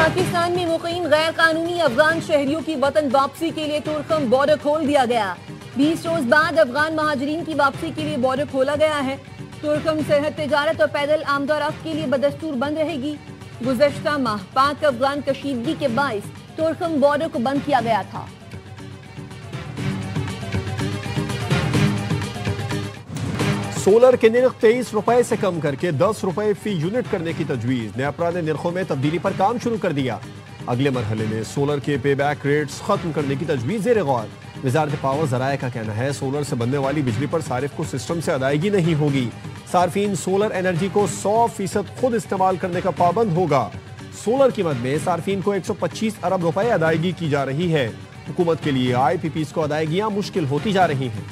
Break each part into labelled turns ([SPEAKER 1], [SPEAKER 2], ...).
[SPEAKER 1] پاکستان میں مقیم غیر قانونی افغان شہریوں کی وطن واپسی کے لیے تورخم بارڈر کھول دیا گیا۔ 20 روز بعد افغان مہاجرین کی واپسی کے لیے بارڈر کھولا گیا ہے۔ تورخم سرحد تجارت اور پیدل آمد و رفت کے لیے بدستور بند رہے گی۔ گزشتہ ماہ پاک افغان کشیدگی کے باعث تورخم بارڈر کو بند کیا گیا تھا۔
[SPEAKER 2] سولر کے نرخ 23 روپے سے کم کر کے 10 روپے فی یونٹ کرنے کی تجویز۔ نیپرا نے نرخوں میں تبدیلی پر کام شروع کر دیا۔ اگلے مرحلے میں سولر کے پے بیک ریٹس ختم کرنے کی تجویز زیر غور۔ وزارت پاور ذرائع کا کہنا ہے سولر سے بننے والی بجلی پر صارف کو سسٹم سے ادائیگی نہیں ہوگی۔ صارفین سولر انرجی کو 100% خود استعمال کرنے کا پابند ہوگا۔ سولر قیمت میں صارفین کو 125 ارب روپے ادائیگی کی جا رہی ہے۔ حکومت کے لیے آئی پی پیز کو ادائیگیاں مشکل ہوتی جا رہی ہیں۔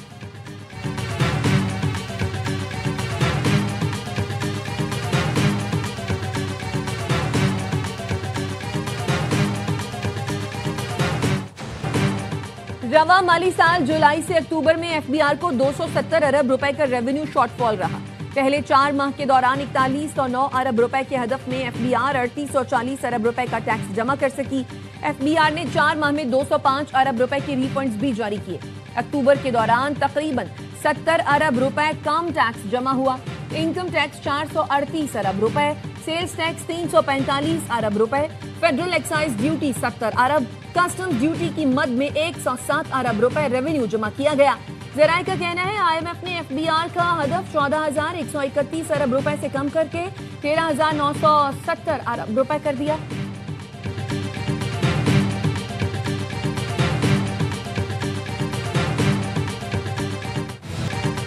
[SPEAKER 1] رواں مالی سال جولائی سے اکتوبر میں ایف بی آر کو 270 ارب روپے کا ریونیو شارٹ فال رہا۔ پہلے 4 ماہ کے دوران 4109 ارب روپے کے ہدف میں ایف بی آر 3840 ارب روپے کا ٹیکس جمع کر سکی۔ ایف بی آر نے 4 ماہ میں 205 ارب روپے کے ری فنڈز بھی جاری کیے۔ اکتوبر کے دوران تقریباً 70 ارب روپے کم ٹیکس جمع ہوا۔ انکم ٹیکس 438 ارب روپے، سیلز ٹیکس 345 ارب روپے، فیڈرل ایکسائز ڈیوٹی 70 ارب، کسٹمز ڈیوٹی کی مد میں 107 ارب روپے ریونیو جمع کیا گیا۔ ذرائع کا کہنا ہے آئی ایم ایف نے ایف بی آر کا ہدف 14,131 ارب روپے سے کم کر کے 13,970 ارب روپے کر دیا۔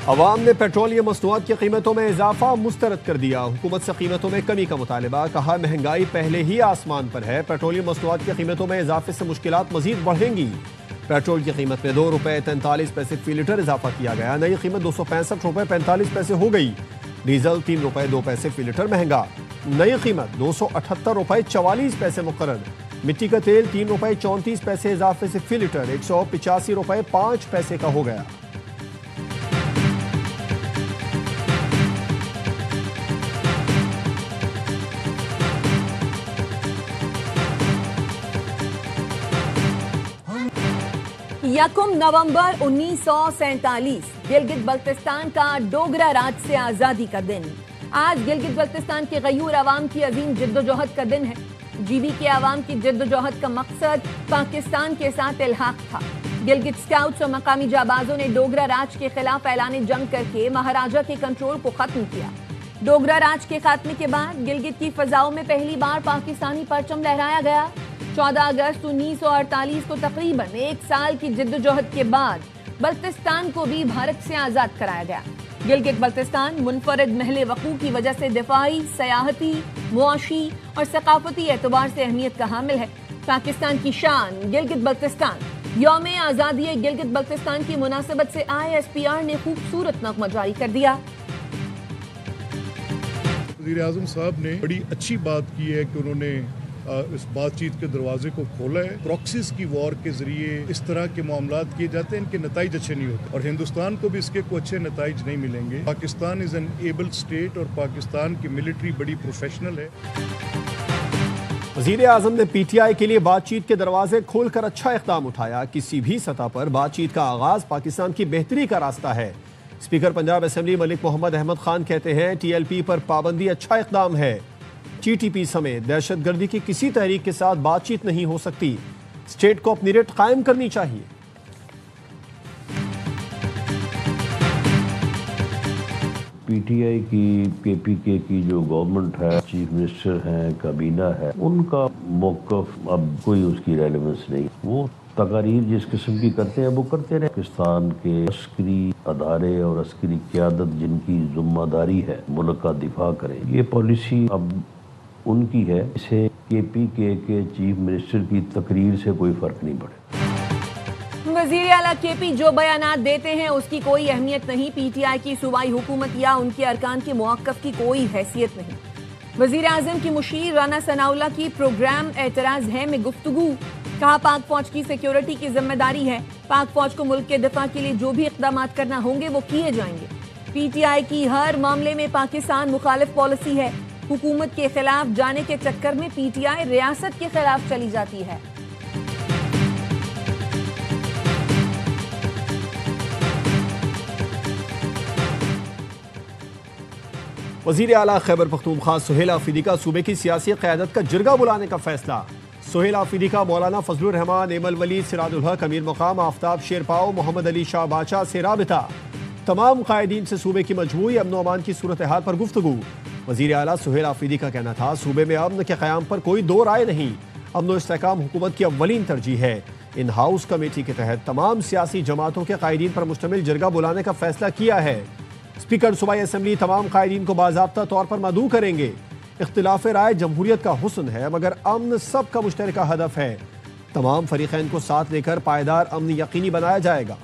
[SPEAKER 2] عوام نے پیٹرولیم مصنوعات کی قیمتوں میں اضافہ مسترد کر دیا۔ حکومت سے قیمتوں میں کمی کا مطالبہ، کہا مہنگائی پہلے ہی آسمان پر ہے، پیٹرولیم مصنوعات کی قیمتوں میں اضافے سے مشکلات مزید بڑھیں گی۔ پیٹرول کی قیمت میں 2 روپے 43 پیسے فی لیٹر اضافہ کیا گیا، نئی قیمت 265 روپے 45 پیسے ہو گئی۔ ڈیزل 3 روپے 2 پیسے فی لیٹر مہنگا، نئی قیمت 278 روپے 44 پیسے مقرر۔ مٹی کا تیل 3 روپے 34 پیسے اضافے سے فی لیٹر 185 روپے 5 پیسے کا ہو گیا۔
[SPEAKER 1] یکم نومبر 1947 گلگت بلتستان کا ڈوگرا راج سے آزادی کا دن۔ آج گلگت بلتستان کے غیور عوام کی عظیم جدوجہد کا دن ہے۔ جی بی کے عوام کی جدوجہد کا مقصد پاکستان کے ساتھ الحاق تھا۔ گلگت سکاؤٹس اور مقامی جانبازوں نے ڈوگرا راج کے خلاف اعلان جنگ کر کے مہاراجہ کے کنٹرول کو ختم کیا۔ ڈوگرا راج کے خاتمے کے بعد گلگت کی فضاؤں میں پہلی بار پاکستانی پرچم لہرایا گیا۔ 14 اگست 1948 کو تقریباً 1 سال کی جدوجہد کے بعد بلتستان کو بھی بھارت سے آزاد کرایا گیا۔ گلگت بلتستان منفرد محل وقوع کی وجہ سے دفاعی، سیاحتی، معاشی اور ثقافتی اعتبار سے اہمیت کا حامل ہے۔ پاکستان کی شان گلگت بلتستان۔ یوم آزادی گلگت بلتستان کی مناسبت سے آئی ایس پی آر نے خوبصورت نغمہ جاری کر دیا۔
[SPEAKER 3] وزیر اعظم صاحب نے بڑی اچھی بات کی ہے کہ انہوں نے اس بات چیت کے دروازے کو کھولا ہے۔ پراکسیز کی وار کے ذریعے اس طرح کے معاملات کیے جاتے ہیں، ان کے نتائج اچھے نہیں ہوتے اور ہندوستان کو بھی اس کے کوئی اچھے نتائج نہیں ملیں گے۔ Pakistan is an able state اور پاکستان کی ملٹری بڑی پروفیشنل ہے۔
[SPEAKER 2] وزیر اعظم نے پی ٹی آئی کے لیے بات چیت کے دروازے کھول کر اچھا اقدام اٹھایا۔ کسی بھی سطح پر بات چیت کا آغاز پاکستان کی بہتری کا راستہ ہے۔ اسپیکر پنجاب اسمبلی ملک محمد احمد خان کہتے ہیں ٹی ایل پی پر پابندی اچھا اقدام ہے۔ ٹی ٹی پی سمیت دہشت گردی کی کسی تحریک کے ساتھ بات چیت نہیں ہو سکتی، اسٹیٹ کو اپنی ریٹ قائم کرنی چاہیے۔
[SPEAKER 4] پی ٹی آئی کی کے پی کے کی جو گورنمنٹ ہے، چیف منسٹر ہیں، کابینہ ہے، ان کا موقف اب کوئی اس کی ریلیونس نہیں۔ وہ تقاریر جس قسم کی کرتے ہیں وہ کرتے رہے۔ پاکستان کے عسکری ادارے اور عسکری قیادت جن کی ذمہ داری ہے ملک کا دفاع کریں، یہ پالیسی اب ان کی ہے۔ اسے کے پی کے چیف منسٹر کی تقریر سے کوئی فرق نہیں پڑے۔
[SPEAKER 1] وزیر اعلیٰ کے پی جو بیانات دیتے ہیں اس کی کوئی اہمیت نہیں۔ پی ٹی آئی کی صوبائی حکومت یا ان کے ارکان کے موقف کی کوئی حیثیت نہیں۔ وزیر اعظم کی مشیر رانا ثناء اللہ کی پروگرام اعتراض ہے میں گفتگو، کہا پاک فوج کی سیکیورٹی کی ذمہ داری ہے، پاک فوج کو ملک کے دفاع کے لیے جو بھی اقدامات کرنا ہوں گے وہ کیے جائیں گے۔ پی ٹی آئی کی ہر معاملے میں پاکستان مخالف پالیسی ہے۔ حکومت کے خلاف جانے کے چکر میں پی ٹی آئی ریاست کے خلاف چلی جاتی ہے۔
[SPEAKER 2] وزیر اعلیٰ خیبر پختونخوا سہیل آفریدی کا صوبے کی سیاسی قیادت کا جرگہ بلانے کا فیصلہ۔ سہیل آفریدی کا مولانا فضل الرحمان، ایم الولید، سراج الحق، امیر مقام، آفتاب شیرپاؤ، محمد علی شاہ بادشاہ سے رابطہ۔ تمام قائدین سے صوبے کی مجموعی امن و امان کی صورتحال پر گفتگو۔ وزیر اعلیٰ سہیل آفریدی کا کہنا تھا صوبے میں امن کے قیام پر کوئی دو رائے نہیں، امن و استحکام حکومت کی اولین ترجیح ہے۔ ان ہاؤس کمیٹی کے تحت تمام سیاسی جماعتوں کے قائدین پر مشتمل جرگہ بلانے کا فیصلہ کیا ہے۔ اسپیکر صوبائی اسمبلی تمام قائدین کو باضابطہ طور پر مدعو کریں گے۔ اختلاف رائے جمہوریت کا حسن ہے مگر امن سب کا مشترکہ ہدف ہے۔ تمام فریقین کو ساتھ لے کر پائیدار امن یقینی بنایا جائے گا۔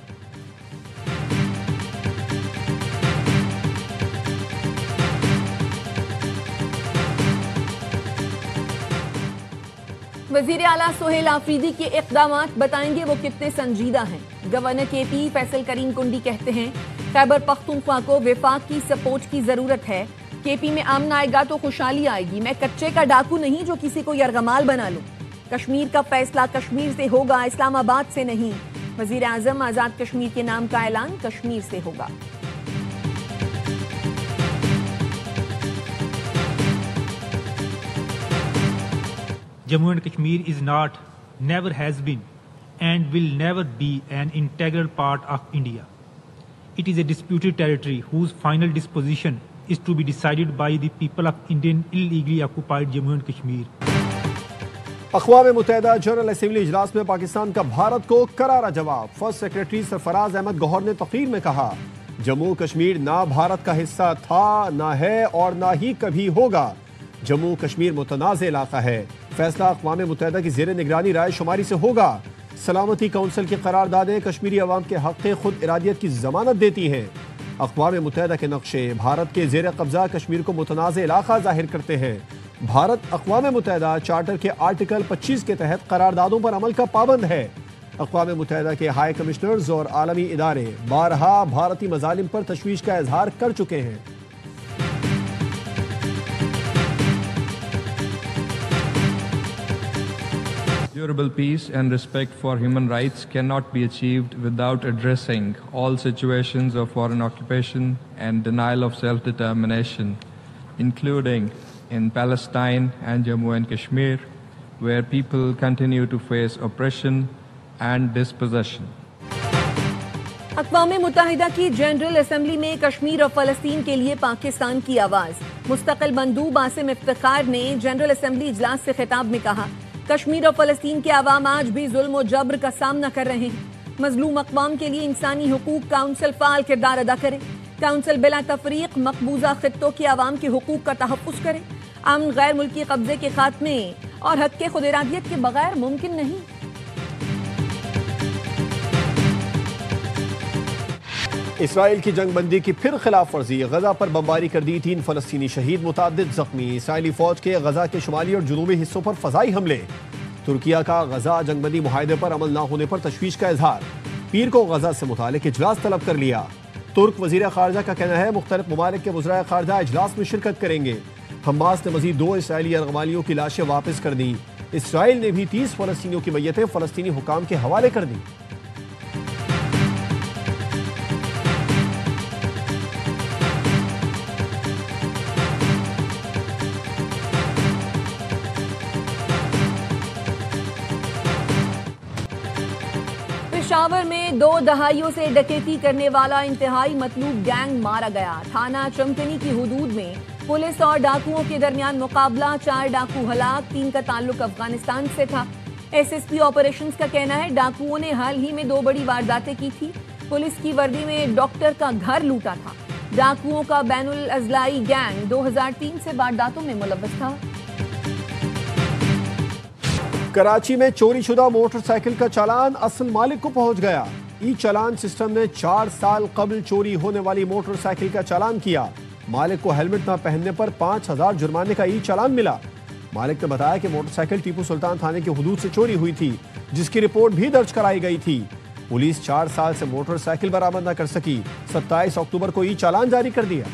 [SPEAKER 1] وزیر اعلیٰ سہیل آفریدی کے اقدامات بتائیں گے وہ کتنے سنجیدہ ہیں۔ گورنر کے پی فیصل کریم کنڈی کہتے ہیں خیبر پختونخوا کو وفاق کی سپورٹ کی ضرورت ہے۔ کے پی میں امن آئے گا تو خوشحالی آئے گی۔ میں کچے کا ڈاکو نہیں جو کسی کو یرغمال بنا لوں۔ کشمیر کا فیصلہ کشمیر سے ہوگا، اسلام آباد سے نہیں۔ وزیر اعظم آزاد کشمیر کے نام کا اعلان کشمیر سے ہوگا۔
[SPEAKER 5] Jammu and Kashmir is not, never has been, and will never be an integral part of India. It is a disputed territory whose final disposition is to be decided by the people of Indian illegally occupied Jammu and Kashmir.
[SPEAKER 2] اقوام متحدہ general assembly اجلاس میں پاکستان کا بھارت کو کرارا جواب۔ First secretary سرفراز احمد گوہر نے تقریر میں کہا جموں کشمیر نہ بھارت کا حصہ تھا، نہ ہے اور نہ ہی کبھی ہوگا۔ جموں کشمیر متنازع علاقہ ہے، فیصلہ اقوام متحدہ کی زیر نگرانی رائے شماری سے ہوگا۔ سلامتی کونسل کی قراردادیں کشمیری عوام کے حق خود ارادیت کی ضمانت دیتی ہیں۔ اقوام متحدہ کے نقشے بھارت کے زیر قبضہ کشمیر کو متنازع علاقہ ظاہر کرتے ہیں۔ بھارت اقوام متحدہ چارٹر کے آرٹیکل 25 کے تحت قراردادوں پر عمل کا پابند ہے۔ اقوام متحدہ کے ہائی کمشنرز اور عالمی ادارے بارہا بھارتی مظالم پر تشویش کا اظہار کر چکے ہیں۔
[SPEAKER 6] Durable peace and respect for human rights cannot be achieved without addressing all situations of foreign occupation and denial of self-determination, including in Palestine and Jammu and Kashmir, where people continue to face oppression and dispossession.
[SPEAKER 1] اقوام متحدہ کی general assembly میں کشمیر اور فلسطین کے لیے پاکستان کی آواز۔ مستقل مندوب عاصم افتخار نے جنرل اسمبلی اجلاس سے خطاب میں کہا کشمیر اور فلسطین کے عوام آج بھی ظلم و جبر کا سامنا کر رہے ہیں۔ مظلوم اقوام کے لیے انسانی حقوق کونسل فعال کردار ادا کرے۔ کونسل بلا تفریق مقبوضہ خطوں کے عوام کے حقوق کا تحفظ کرے۔ امن غیر ملکی قبضے کے خاتمے اور حق کے خود ارادیت کے بغیر ممکن نہیں۔
[SPEAKER 2] اسرائیل کی جنگ بندی کی پھر خلاف ورزی، غزہ پر بمباری کر دی، 3 فلسطینی شہید، متعدد زخمی۔ اسرائیلی فوج کے غزہ کے شمالی اور جنوبی حصوں پر فضائی حملے۔ ترکیہ کا غزہ جنگ بندی معاہدے پر عمل نہ ہونے پر تشویش کا اظہار، پیر کو غزہ سے متعلق اجلاس طلب کر لیا۔ ترک وزیر خارجہ کا کہنا ہے مختلف ممالک کے وزرائے خارجہ اجلاس میں شرکت کریں گے۔ حماس نے مزید 2 اسرائیلی یرغمالیوں کی لاشیں واپس کر دیں۔ اسرائیل نے بھی 30 فلسطینیوں کی میتیں فلسطینی حکام کے حوالے کر دیں۔
[SPEAKER 1] پشاور میں 2 دہائیوں سے ڈکیتی کرنے والا انتہائی مطلوب گینگ مارا گیا۔ تھانہ چمکنی کی حدود میں پولیس اور ڈاکوؤں کے درمیان مقابلہ، 4 ڈاکو ہلاک، 3 کا تعلق افغانستان سے تھا۔ ایس ایس پی آپریشنز کا کہنا ہے ڈاکوؤں نے حال ہی میں 2 بڑی وارداتیں کی تھی۔ پولیس کی وردی میں ڈاکٹر کا گھر لوٹا تھا۔ ڈاکوؤں کا بین الاضلاعی گینگ 2003 سے وارداتوں میں ملوث تھا۔
[SPEAKER 2] کراچی میں چوری شدہ موٹر سائیکل کا چالان اصل مالک کو پہنچ گیا۔ ای چالان سسٹم نے 4 سال قبل چوری ہونے والی موٹر سائیکل کا چالان کیا۔ مالک کو ہیلمٹ نہ پہننے پر 5000 جرمانے کا ای چالان ملا۔ مالک نے بتایا کہ موٹر سائیکل ٹیپو سلطان تھانے کی حدود سے چوری ہوئی تھی، جس کی رپورٹ بھی درج کرائی گئی تھی۔ پولیس 4 سال سے موٹر سائیکل برآمد نہ کر سکی، 27 اکتوبر کو ای چالان جاری کر دیا۔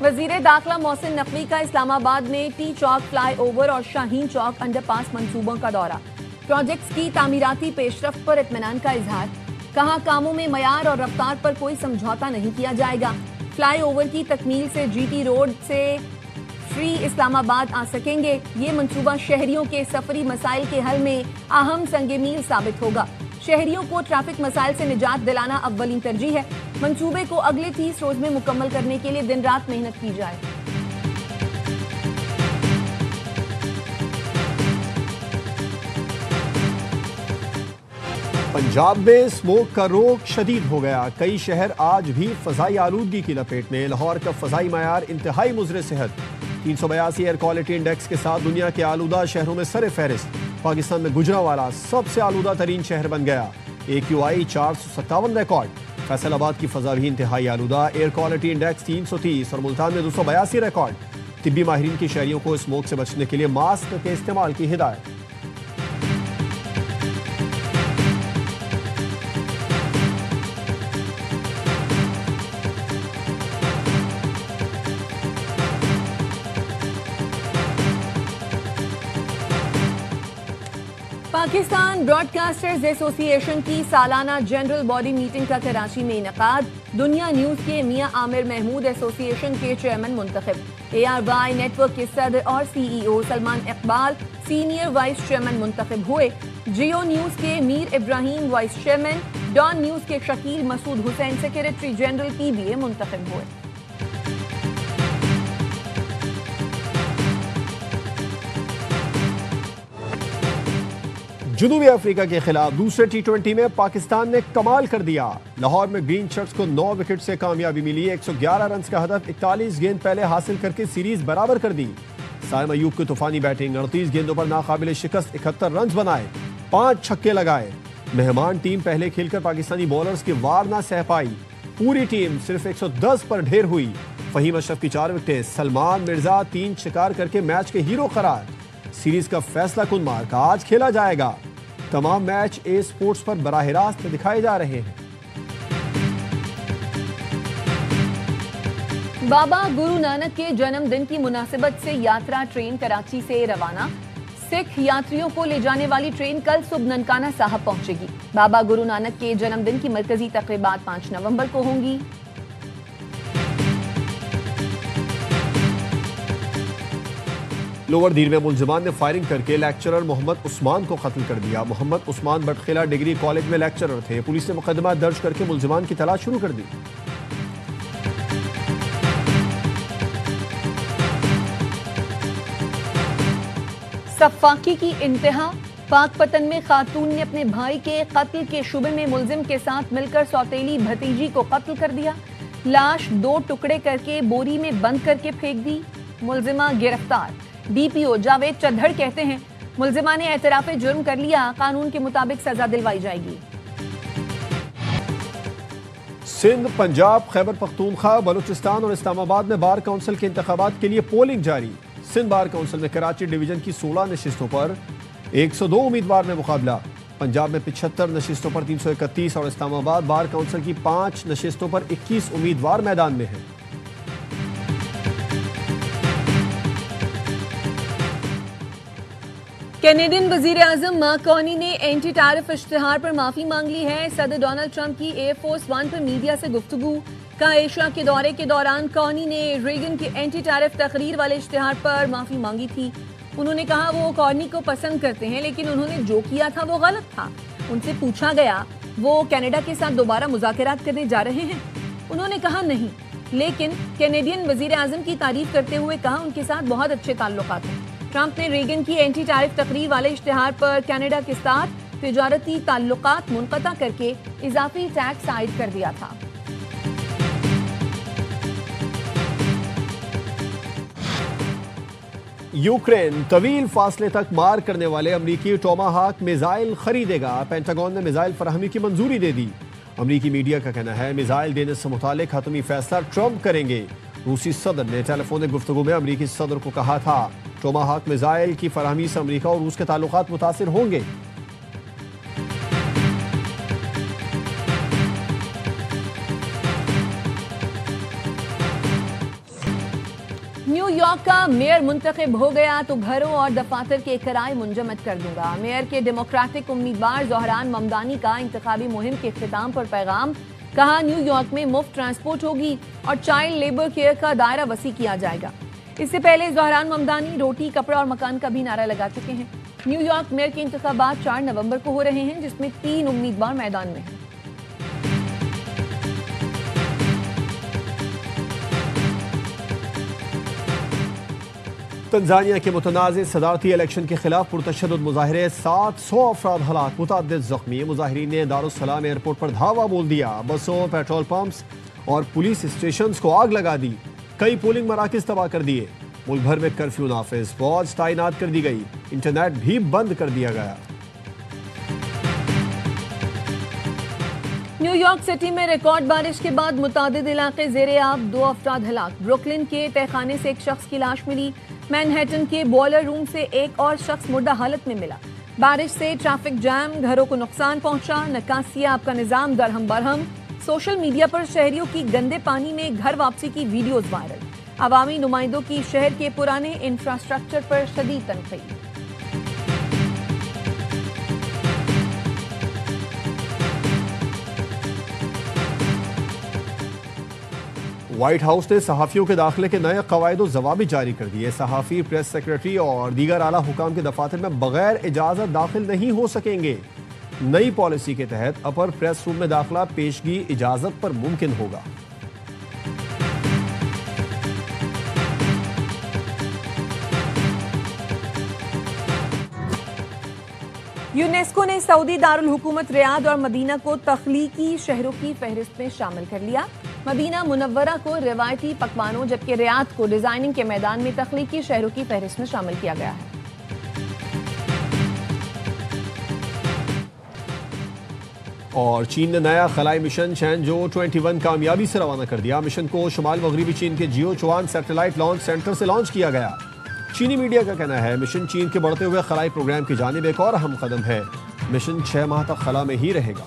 [SPEAKER 1] وزیر داخلہ محسن نقوی کا اسلام آباد میں ٹی چوک فلائی اوور اور شاہین چوک انڈر پاس منصوبوں کا دورہ، پروجیکٹس کی تعمیراتی پیش رفت پر اطمینان کا اظہار، کہا کاموں میں معیار اور رفتار پر کوئی سمجھوتا نہیں کیا جائے گا، فلائی اوور کی تکمیل سے جی ٹی روڈ سے فری اسلام آباد آ سکیں گے، یہ منصوبہ شہریوں کے سفری مسائل کے حل میں اہم سنگ میل ثابت ہوگا، شہریوں کو ٹریفک مسائل سے نجات دلانا اولین ترجیح ہے، منصوبے کو اگلے 30 روز میں مکمل کرنے کے لیے دن رات محنت کی جائے۔
[SPEAKER 2] پنجاب میں اسموک کا روگ شدید ہو گیا، کئی شہر آج بھی فضائی آلودگی کی لپیٹ میں، لاہور کا فضائی معیار انتہائی مضر صحت، 382 ایئر کوالٹی انڈیکس کے ساتھ دنیا کے آلودہ شہروں میں سر فہرست، پاکستان میں گجرانوالہ سب سے آلودہ ترین شہر بن گیا، AQI 457 ریکارڈ، فیصل آباد کی فضا بھی انتہائی آلودہ، ایئر کوالٹی انڈیکس 330 اور ملتان میں 282 ریکارڈ، طبی ماہرین کی شہریوں کو اسموک سے بچنے کے لیے ماسک کے استعمال کی ہدایت۔
[SPEAKER 1] پاکستان براڈ کاسٹرز ایسوسی ایشن کی سالانہ جنرل باڈی میٹنگ کا کراچی میں انعقاد، دنیا نیوز کے میاں عامر محمود ایسوسی ایشن کے چیئرمین منتخب، ARY نیٹ ورک کے صدر اور CEO Salman Iqbal senior vice chairman منتخب ہوئے، جیو نیوز کے میر ابراہیم وائس چیئرمین، ڈان نیوز کے شکیل مسعود حسین سیکریٹری جنرل PBA منتخب ہوئے۔
[SPEAKER 2] جنوبی افریقہ کے خلاف دوسرے T20 میں پاکستان نے کمال کر دیا، لاہور میں گرین شرٹس کو 9 وکٹ سے کامیابی ملی، 111 رنز کا ہدف 41 گیند پہلے حاصل کر کے سیریز برابر کر دی، سائم ایوب کی طوفانی بیٹنگ، 38 گیندوں پر ناقابل شکست 71 رنز بنائے، 5 چھکے لگائے، مہمان ٹیم پہلے کھیل کر پاکستانی بولرز کی وار نہ سہ پائی، پوری ٹیم صرف 110 پر ڈھیر ہوئی، فہیم اشرف کی 4 وکٹیں، سلمان مرزا 3 شکار کر کے میچ کے ہیرو قرار، سیریز کا فیصلہ کن مارکا آج کھیلا جائے گا، تمام میچ اے سپورٹس پر براہ راست دکھائے جا رہے ہیں۔
[SPEAKER 1] بابا گرو نانک کے جنم دن کی مناسبت سے یاترا ٹرین کراچی سے روانہ، سکھ یاتریوں کو لے جانے والی ٹرین کل صبح ننکانہ صاحب پہنچے گی، بابا گرو نانک کے جنم دن کی مرکزی تقریبات 5 نومبر کو ہوں گی۔
[SPEAKER 2] لوور دیر میں ملزمان نے فائرنگ کر کے لیکچرر محمد عثمان کو قتل کر دیا، محمد عثمان بٹخیلہ ڈگری کالج میں لیکچرر تھے، پولیس نے مقدمہ درج کر کے ملزمان کی تلاش شروع کر دی۔
[SPEAKER 1] سفاکی کی انتہا، پاک پتن میں خاتون نے اپنے بھائی کے قتل کے شبے میں ملزم کے ساتھ مل کر سوتیلی بھتیجی کو قتل کر دیا، لاش 2 ٹکڑے کر کے بوری میں بند کر کے پھینک دی، ملزمہ گرفتار، DPO جاوید چدھڑ کہتے ہیں ملزمہ نے اعتراف جرم کر لیا، قانون کے مطابق سزا دلوائی جائے گی۔
[SPEAKER 2] سندھ، پنجاب، خیبر پختونخوا، بلوچستان اور اسلام آباد میں بار کونسل کے انتخابات کے لیے پولنگ جاری، سندھ بار کونسل میں کراچی ڈویژن کی 16 نشستوں پر 102 امیدوار میں مقابلہ، پنجاب میں 75 نشستوں پر 331 اور اسلام آباد بار کونسل کی 5 نشستوں پر 21 امیدوار میدان میں ہیں۔
[SPEAKER 1] کینیڈین وزیر اعظم مارک کارنی نے اینٹی ٹیرف اشتہار پر معافی مانگ لی ہے، صدر ڈونلڈ ٹرمپ کی ایئر فورس 1 پر میڈیا سے گفتگو، کا ایشیا کے دورے کے دوران کارنی نے ریگن کی اینٹی ٹیرف تقریر والے اشتہار پر معافی مانگی تھی، انہوں نے کہا وہ کارنی کو پسند کرتے ہیں لیکن انہوں نے جو کیا تھا وہ غلط تھا، ان سے پوچھا گیا وہ کینیڈا کے ساتھ دوبارہ مذاکرات کرنے جا رہے ہیں، انہوں نے کہا نہیں، لیکن کینیڈین وزیر اعظم کی تعریف کرتے ہوئے کہا ان کے ساتھ بہت اچھے تعلقات ہیں۔ ٹرمپ نے ریگن کی اینٹی ٹیرف تقریر والے اشتہار پر کینیڈا کے ساتھ تجارتی تعلقات منقطع کر کے اضافی ٹیکس عائد کر دیا تھا۔
[SPEAKER 2] یوکرین طویل فاصلے تک مار کرنے والے امریکی ٹوما ہاک میزائل خریدے گا، پینٹاگون نے میزائل فراہمی کی منظوری دے دی، امریکی میڈیا کا کہنا ہے میزائل دینے سے متعلق حتمی فیصلہ ٹرمپ کریں گے، روسی صدر نے ٹیلی فونک گفتگو میں امریکی صدر کو کہا تھا ٹوما ہاک میزائل کی فراہمی سے امریکہ اور روس کے تعلقات متاثر ہوں گے۔
[SPEAKER 1] یارک کا میئر منتخب ہو گیا تو گھروں اور دفاتر کے کرائے منجمد کر دوں گا. میئر کے ڈیموکریٹک امیدوار زہران ممدانی کا انتخابی مہم کے اختتام پر پیغام. کہا نیو یارک میں مفت ٹرانسپورٹ ہوگی اور چائلڈ لیبر کیئر کا دائرہ وسیع کیا جائے گا. اس سے پہلے زہران ممدانی روٹی کپڑا اور مکان کا بھی نعرہ لگا چکے ہیں. نیو یارک میئر کے انتخابات 4 نومبر کو ہو رہے ہیں جس میں 3 امیدوار میدان میں ہیں.
[SPEAKER 2] تنزانیہ کے متنازع صدارتی الیکشن کے خلاف پرتشدد مظاہرے، 700 افراد ہلاک، متعدد زخمی. مظاہرین نے دارالسلام ایئرپورٹ پر دھاوا بول دیا، بسوں، پیٹرول پمپس اور پولیس اسٹیشنز کو آگ لگا دی. کئی پولنگ مراکز تباہ کر دیے. ملک بھر میں کرفیو نافذ، فوج تعینات کر دی گئی، انٹرنیٹ بھی بند کر دیا گیا.
[SPEAKER 1] نیو یارک سٹی میں ریکارڈ بارش کے بعد متعدد علاقے زیر آب، 2 افراد ہلاک. بروکلن کے تہخانے سے ایک شخص کی لاش ملی. مینہٹن کے بوائلر روم سے ایک اور شخص مردہ حالت میں ملا. بارش سے ٹریفک جام، گھروں کو نقصان پہنچا. نکاسی آب کا نظام درہم برہم. سوشل میڈیا پر شہریوں کی گندے پانی میں گھر واپسی کی ویڈیوز وائرل. عوامی نمائندوں کی شہر کے پرانے انفراسٹرکچر پر شدید تنقید.
[SPEAKER 2] وائٹ ہاؤس نے صحافیوں کے داخلے کے نئے قواعد و ضوابط جاری کر دیے. صحافی، پریس سیکرٹری اور دیگر اعلیٰ حکام کے دفاتر میں بغیر اجازت داخل نہیں ہو سکیں گے. نئی پالیسی کے تحت اپر پریس روم میں داخلہ پیشگی اجازت پر ممکن ہوگا.
[SPEAKER 1] یونیسکو نے سعودی دارالحکومت ریاض اور مدینہ کو تخلیقی شہروں کی فہرست میں شامل کر لیا. مدینہ منورہ کو روایتی پکوانوں جبکہ ریاض کو ڈیزائننگ کے میدان میں تخلیقی شہروں کی فہرست میں شامل کیا گیا ہے.
[SPEAKER 2] اور چین نے نیا خلائی مشن چینجو 21 کامیابی سے روانہ کر دیا. مشن کو شمال مغربی چین کے جیو چوان سیٹلائٹ لانچ سینٹر سے لانچ کیا گیا. چینی میڈیا کا کہنا ہے مشن چین کے بڑھتے ہوئے خلائی پروگرام کی جانب ایک اور اہم قدم ہے. مشن 6 ماہ تک خلا میں ہی رہے گا.